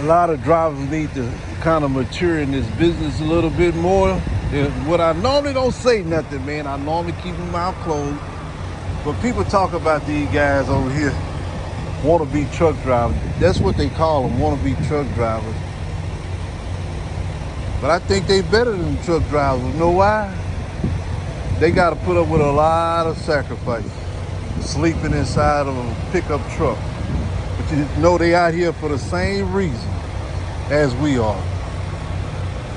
lot of drivers need to kind of mature in this business a little bit more. What I normally don't say nothing, man. I normally keep my mouth closed. But people talk about these guys over here, wannabe truck drivers. That's what they call them, wannabe truck drivers. But I think they better than truck drivers. You know why? They got to put up with a lot of sacrifice, sleeping inside of a pickup truck. But you know they out here for the same reason as we are.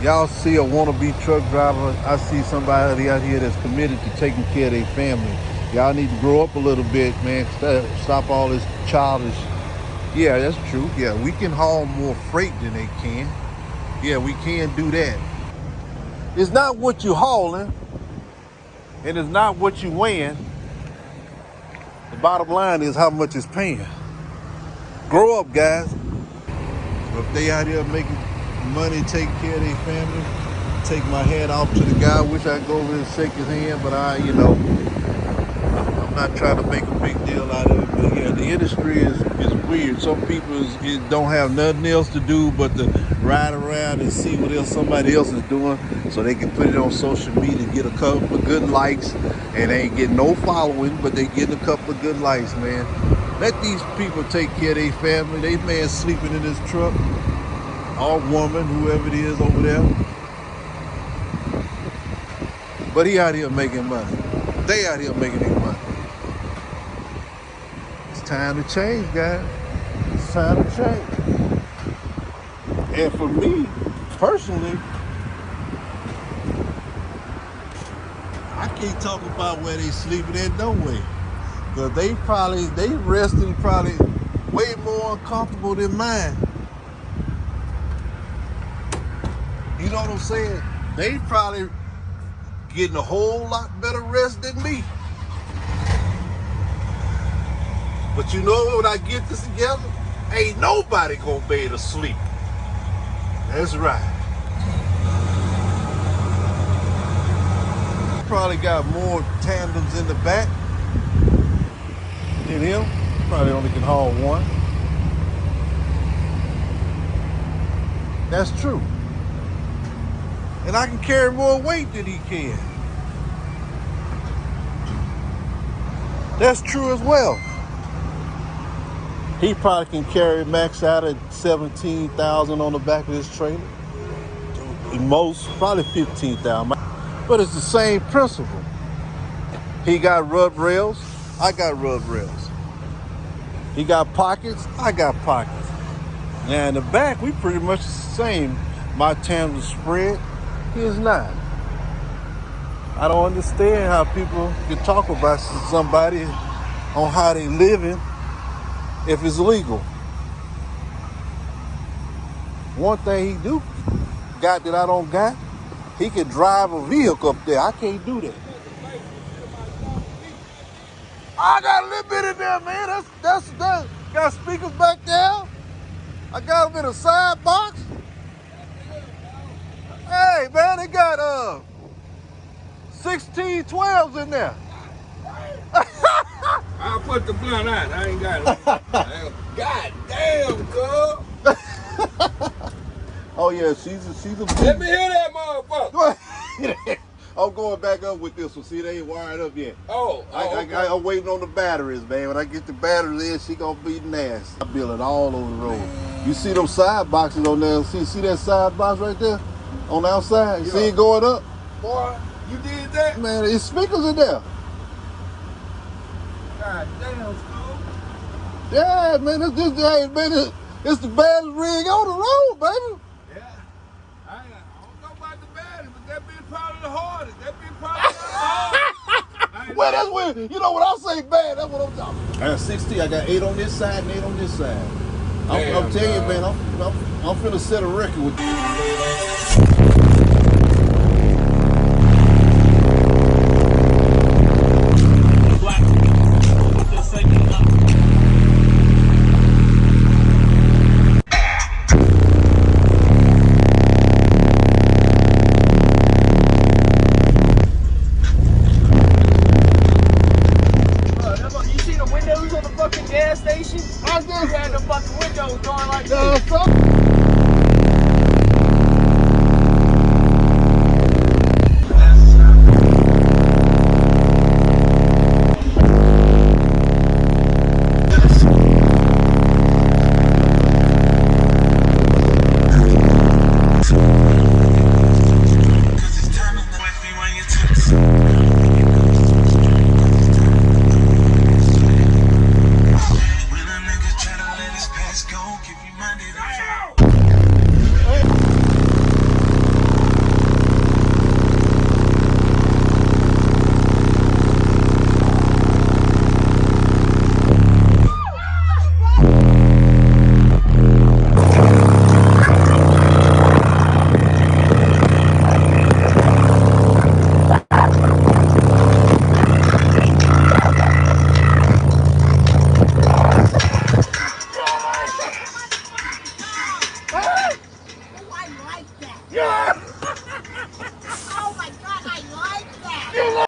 Y'all see a wannabe truck driver, I see somebody out here that's committed to taking care of their family. Y'all need to grow up a little bit, man. Stop all this childish. Yeah, that's true. Yeah, we can haul more freight than they can. Yeah, we can do that. It's not what you're hauling, and it's not what you're weighing. The bottom line is how much it's paying. Grow up, guys. If they out here making money, taking care of their family, take my hat off to the guy. Wish I could go over and shake his hand, but I'm not trying to make a big deal out of it. But yeah, the industry is weird. Some people don't have nothing else to do but to ride around and see what else somebody else is doing, so they can put it on social media, get a couple of good likes, and they ain't getting no following, but they getting a couple of good likes, man. Let these people take care of their family. They man sleeping in this truck, or woman, whoever it is over there. But he out here making money. They out here making their money. It's time to change, guys. It's time to change. And for me, personally, I can't talk about where they sleeping at no way. Because they resting probably way more uncomfortable than mine. You know what I'm saying? They probably getting a whole lot better rest than me. But you know, when I get this together, ain't nobody gonna be able to sleep. That's right. Probably got more tandems in the back than him. Probably only can haul one. That's true. And I can carry more weight than he can. That's true as well. He probably can carry max out at 17,000 on the back of his trailer. Most, probably 15,000. But it's the same principle. He got rub rails, I got rub rails. He got pockets, I got pockets. Now in the back, we pretty much the same. My tandem spread, his not. I don't understand how people can talk about somebody on how they living if it's legal. One thing he do got that I don't got, he can drive a vehicle up there. I can't do that. I got a little bit in there, man. That's got speakers back there. I got them in a side box. Hey, man, they got 1612s in there. I'll put the blunt out. I ain't got it. God damn, cuz. Oh yeah, she's a. Let me hear that motherfucker. I'm going back up with this one. See, they ain't wired up yet. Okay. I'm waiting on the batteries, man. When I get the batteries in, she gonna be nasty. I build it all over the road. You see them side boxes on there? See that side box right there on the outside? You see it going up? Boy, you did that? Man, it's speakers in there. God damn, school. Yeah, man, it's the baddest rig on the road, baby. Yeah. I don't know about the battery, but that been probably the hardest. That been probably the hardest. Well, that's when, you know, when I say bad, that's what I'm talking about. I got 16, I got 8 on this side and 8 on this side. I'm telling you, man, I'm finna set a record with you. Gas station? I just had the fucking windows going like this. gon' give you money to